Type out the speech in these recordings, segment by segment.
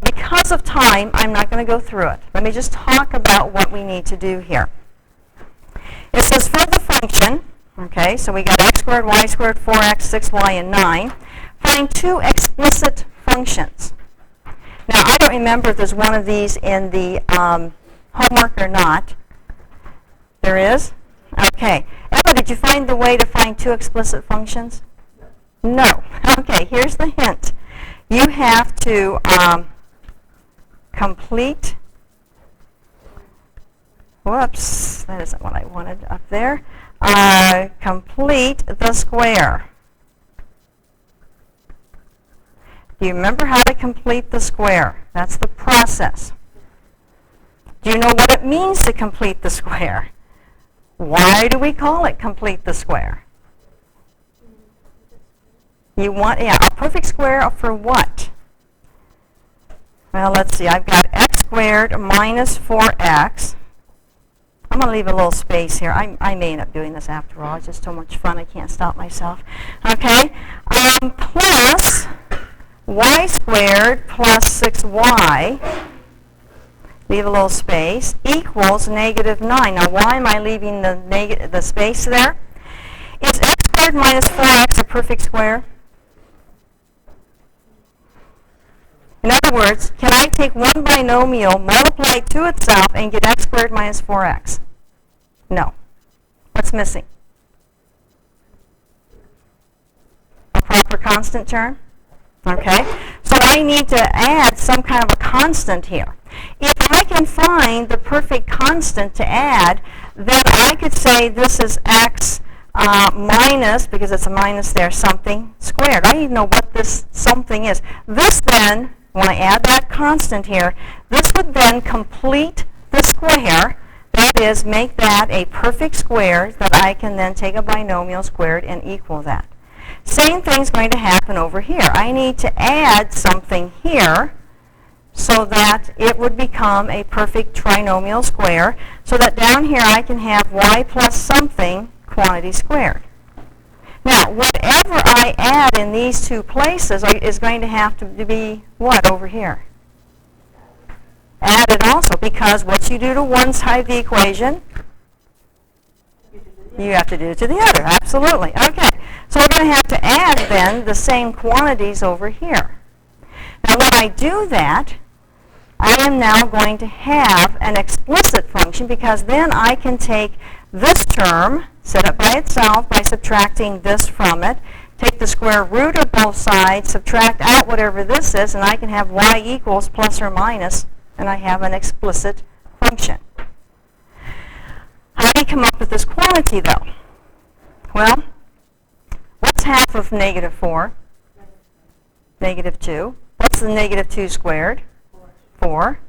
Because of time, I'm not going to go through it. Let me just talk about what we need to do here. It says for the function, okay, so we got x squared, y squared, 4x, 6y, and 9. Find two explicit functions. Now, I don't remember if there's one of these in the homework or not. There is? Okay. Emma, did you find the way to find two explicit functions? No. Okay, here's the hint. You have to complete, whoops, that isn't what I wanted up there. Complete the square. Do you remember how to complete the square? That's the process. Do you know what it means to complete the square? Why do we call it complete the square? You want, yeah, a perfect square for what? Well, let's see. I've got x squared minus 4x. I'm going to leave a little space here. I may end up doing this after all. It's just so much fun. I can't stop myself. Okay. Plus y squared plus 6y, leave a little space, equals negative 9. Now, why am I leaving the space there? Is x squared minus 4x a perfect square? In other words, can I take one binomial, multiply it to itself, and get x squared minus 4x? No. What's missing? A proper constant term? Okay. So I need to add some kind of a constant here. If I can find the perfect constant to add, then I could say this is x minus, because it's a minus there, something squared. I need to know what this something is. This then, when I add that constant here, this would then complete the square. That is, make that a perfect square that I can then take a binomial squared and equal that. Same thing's going to happen over here. I need to add something here so that it would become a perfect trinomial square, so that down here I can have y plus something quantity squared. Now, whatever I add in these two places is going to have to be what over here? Added also, because what you do to one side of the equation, you have to do to the other. Absolutely. Okay. So we're going to have to add then the same quantities over here. Now, when I do that, I am now going to have an explicit function, because then I can take this term, set it by itself by subtracting this from it, take the square root of both sides, subtract out whatever this is, and I can have y equals plus or minus, and I have an explicit function. How do you come up with this quantity, though? Well, what's half of negative 4? Negative 2. What's the negative 2 squared? 4.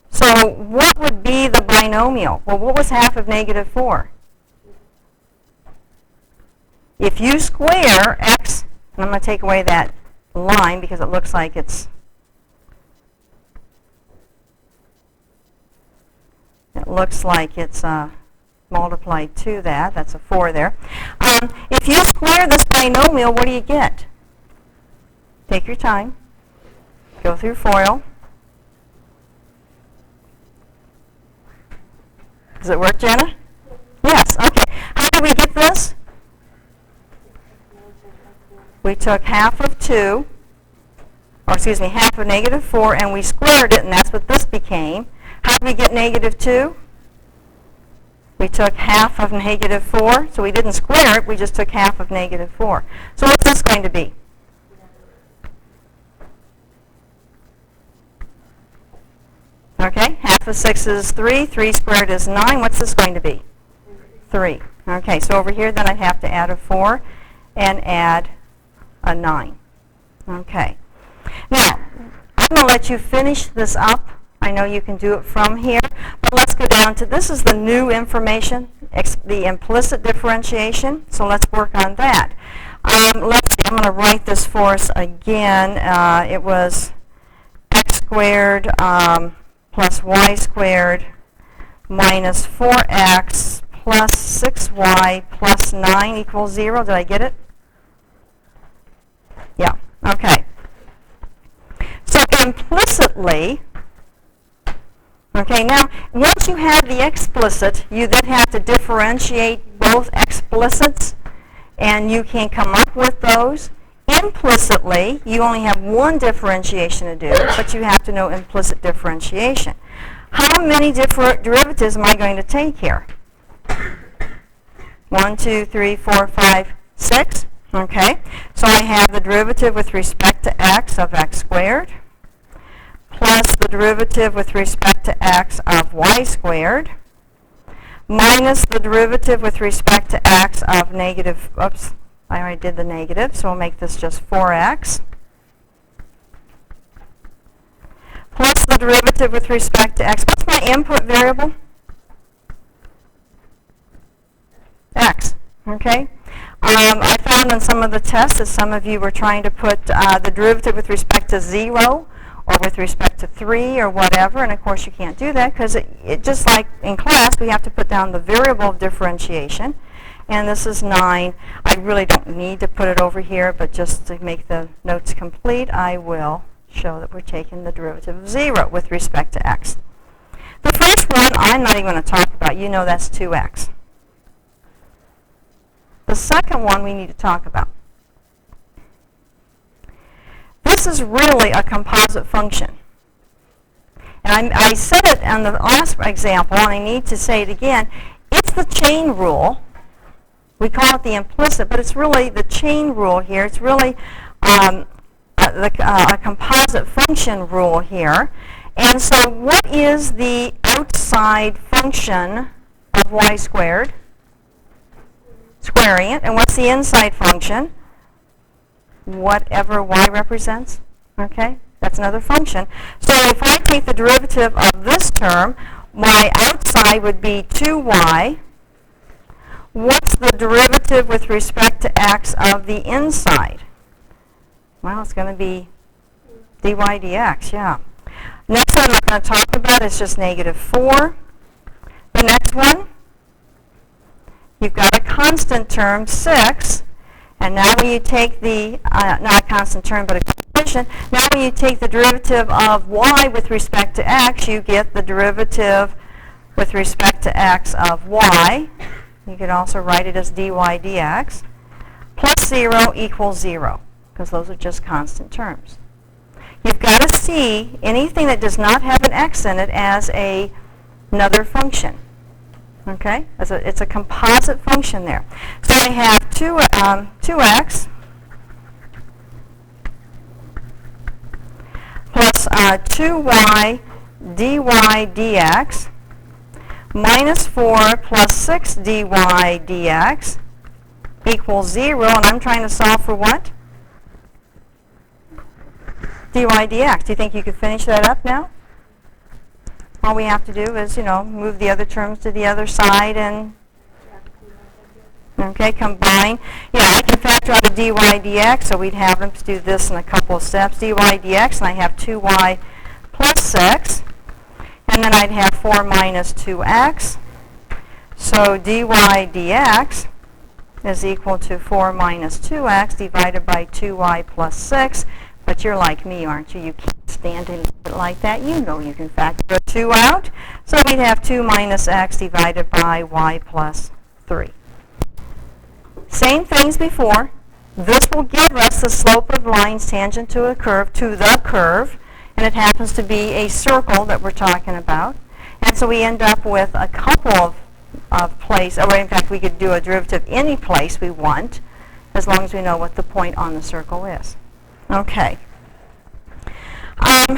So what would be the binomial? Well, what was half of negative 4? If you square x, and I'm going to take away that line because it looks like it's multiplied to that. That's a 4 there. If you square this binomial, what do you get? Take your time. Go through FOIL. Does it work, Jenna? Yes. Okay. How did we get this? We took half of 2, or excuse me, half of negative 4, and we squared it, and that's what this became. How did we get negative 2? We took half of negative 4, so we didn't square it, we just took half of negative 4. So what's this going to be? Okay, half of 6 is 3, 3 squared is 9. What's this going to be? 3. Okay, so over here then I'd have to add a 4 and add a 9. Okay. Now, I'm going to let you finish this up. I know you can do it from here, but let's go down to, this is the new information, the implicit differentiation, so let's work on that. Let's see, I'm going to write this for us again. It was x squared plus y squared minus 4x plus 6y plus 9 equals 0. Did I get it? Yeah. Okay. implicitly, okay, now once you have the explicit, you then have to differentiate both explicits, and you can come up with those. Implicitly, you only have one differentiation to do, but you have to know implicit differentiation. How many different derivatives am I going to take here? 1, 2, 3, 4, 5, 6. Okay, so I have the derivative with respect to x of x squared plus the derivative with respect to x of y squared minus the derivative with respect to x of negative, oops, I already did the negative, so we'll make this just 4x plus the derivative with respect to x. What's my input variable? X, okay? I found in some of the tests that some of you were trying to put the derivative with respect to 0 or with respect to 3 or whatever, and of course you can't do that because it just like in class, we have to put down the variable of differentiation, and this is 9. I really don't need to put it over here, but just to make the notes complete, I will show that we're taking the derivative of 0 with respect to x. The first one I'm not even going to talk about. You know that's 2x. The second one we need to talk about. This is really a composite function. And I said it on the last example, and I need to say it again. It's the chain rule. We call it the implicit, but it's really the chain rule here. It's really a composite function rule here. And so what is the outside function of y squared? Squaring it. And what's the inside function? Whatever y represents. Okay? That's another function. So if I take the derivative of this term, my outside would be 2y. What's the derivative with respect to x of the inside? Well, it's going to be dy dx, yeah. Next one I'm not going to talk about is just negative 4. The next one, you've got a constant term, 6, and now when you take the, not a constant term, but a coefficient, now when you take the derivative of y with respect to x, you get the derivative with respect to x of y. You could also write it as dy dx, plus 0 equals 0, because those are just constant terms. You've got to see anything that does not have an x in it as another function. Okay? It's a composite function there. So I have 2x plus 2y dy dx minus 4 plus 6 dy dx equals 0. And I'm trying to solve for what? Dy dx. Do you think you could finish that up now? All we have to do is, move the other terms to the other side and, okay, combine. Yeah, I can factor out a dy dx, so we'd have them do this in a couple of steps. Dy dx, and I have 2y plus 6. And then I'd have 4 minus 2x. So dy dx is equal to 4 minus 2x divided by 2y plus 6. But you're like me, aren't you? You can't stand it like that. You know you can factor a 2 out. So we'd have 2 minus x divided by y plus 3. Same things before. This will give us the slope of lines tangent to a curve, to the curve. And it happens to be a circle that we're talking about. And so we end up with a couple of places, or in fact we could do a derivative any place we want, as long as we know what the point on the circle is. Okay. I'm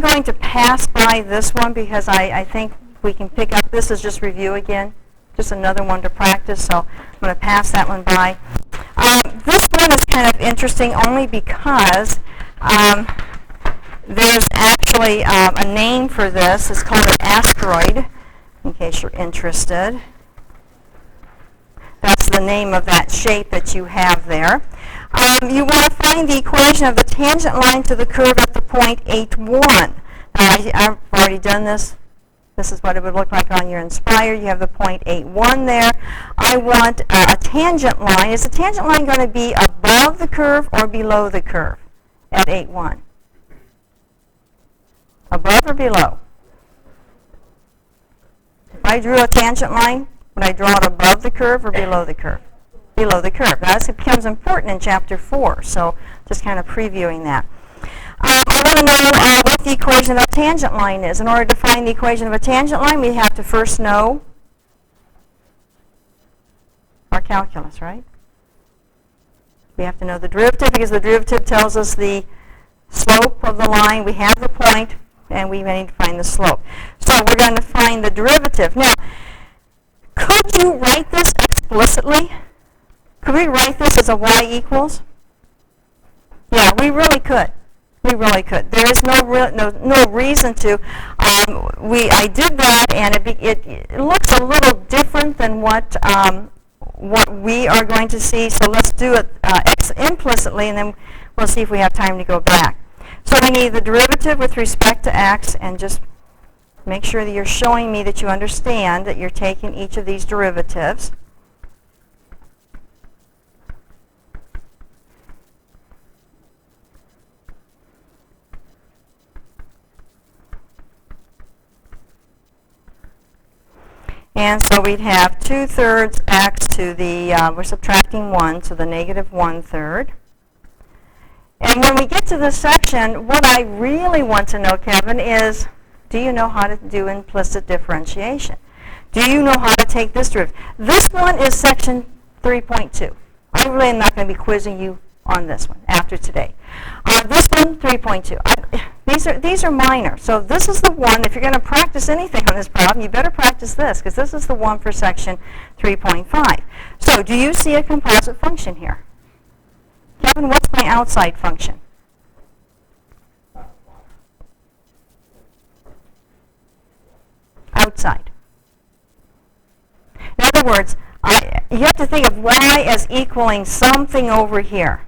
going to pass by this one because I think we can pick up, this is just review again, just another one to practice, so I'm going to pass that one by. This one is kind of interesting only because there's actually a name for this. It's called an asteroid, in case you're interested. That's the name of that shape that you have there. You want to find the equation of the tangent line to the curve at the point 8, 1. Now, I've already done this This is what it would look like on your Inspire. You have the 0.81 there. I want a tangent line. Is the tangent line going to be above the curve or below the curve at 8.1? Above or below? If I drew a tangent line, would I draw it above the curve or below the curve? Below the curve. Now, this becomes important in Chapter 4, so just kind of previewing that. I want to know what the equation of a tangent line is. In order to find the equation of a tangent line, we have to first know our calculus, right? We have to know the derivative because the derivative tells us the slope of the line. We have the point, and we need to find the slope. So we're going to find the derivative. Now, could you write this explicitly? Could we write this as a y equals? Yeah, we really could. We really could. There is no reason to. I did that, and it looks a little different than what we are going to see. So let's do it implicitly, and then we'll see if we have time to go back. So we need the derivative with respect to x, and just make sure that you're showing me that you understand that you're taking each of these derivatives. And so we'd have 2/3 x to the, we're subtracting 1, so the negative 1/3. And when we get to this section, what I really want to know, Kevin, is do you know how to do implicit differentiation? Do you know how to take this derivative? This one is section 3.2. I really am not going to be quizzing you on this one after today. This one, 3.2. These are minor. So this is the one, if you're going to practice anything on this problem, you better practice this, because this is the one for section 3.5. So do you see a composite function here? Kevin, what's my outside function? Outside. In other words, you have to think of y as equaling something over here.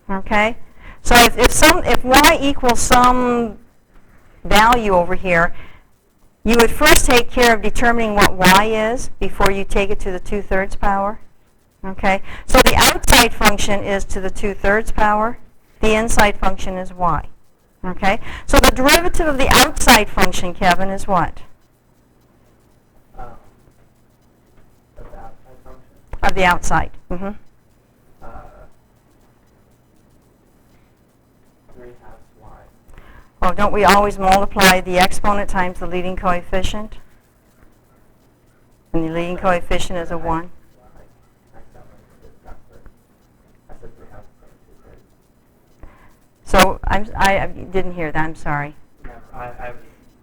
Okay? So if y equals some value over here, you would first take care of determining what y is before you take it to the 2/3 power. Okay? So the outside function is to the 2/3 power. The inside function is y. Okay? So the derivative of the outside function, Kevin, is what? Of the outside. Mm-hmm. 3 halves y. Oh, don't we always multiply the exponent times the leading coefficient? And the leading coefficient is a 1. So I didn't hear that. I'm sorry.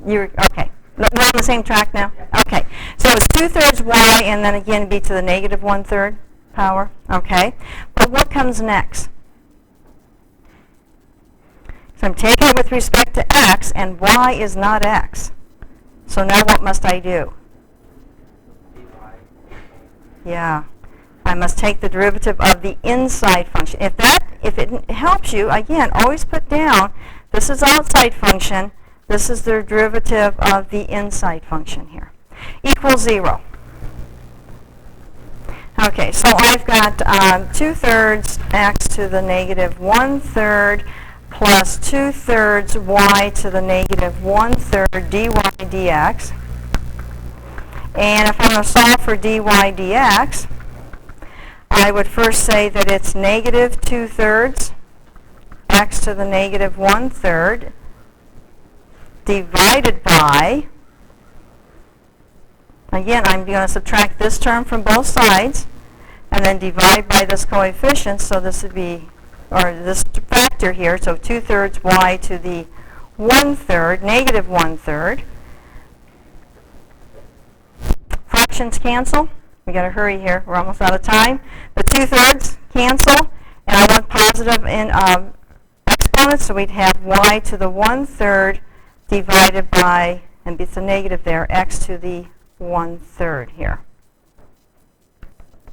You're okay. We're on the same track now? Yeah. Okay. So it's 2/3 y, and then again be to the negative 1/3 power. Okay. But what comes next? So I'm taking it with respect to x, and y is not x. So now what must I do? Yeah. I must take the derivative of the inside function. If it helps you, again, always put down, this is outside function. This is the derivative of the inside function here. Equals 0. Okay, so I've got 2/3 x to the negative 1/3 plus 2/3 y to the negative 1/3 dy dx. And if I'm going to solve for dy dx, I would first say that it's negative 2/3 x to the negative 1/3 divided by, again, I'm going to subtract this term from both sides and then divide by this coefficient, so this would be, or this factor here, so 2/3 y to the 1/3, negative 1/3. Fractions cancel. We got to hurry here. We're almost out of time. The 2/3 cancel, and I want positive in exponents, so we'd have y to the 1/3 divided by, and it's a negative there, x to the 1/3 here.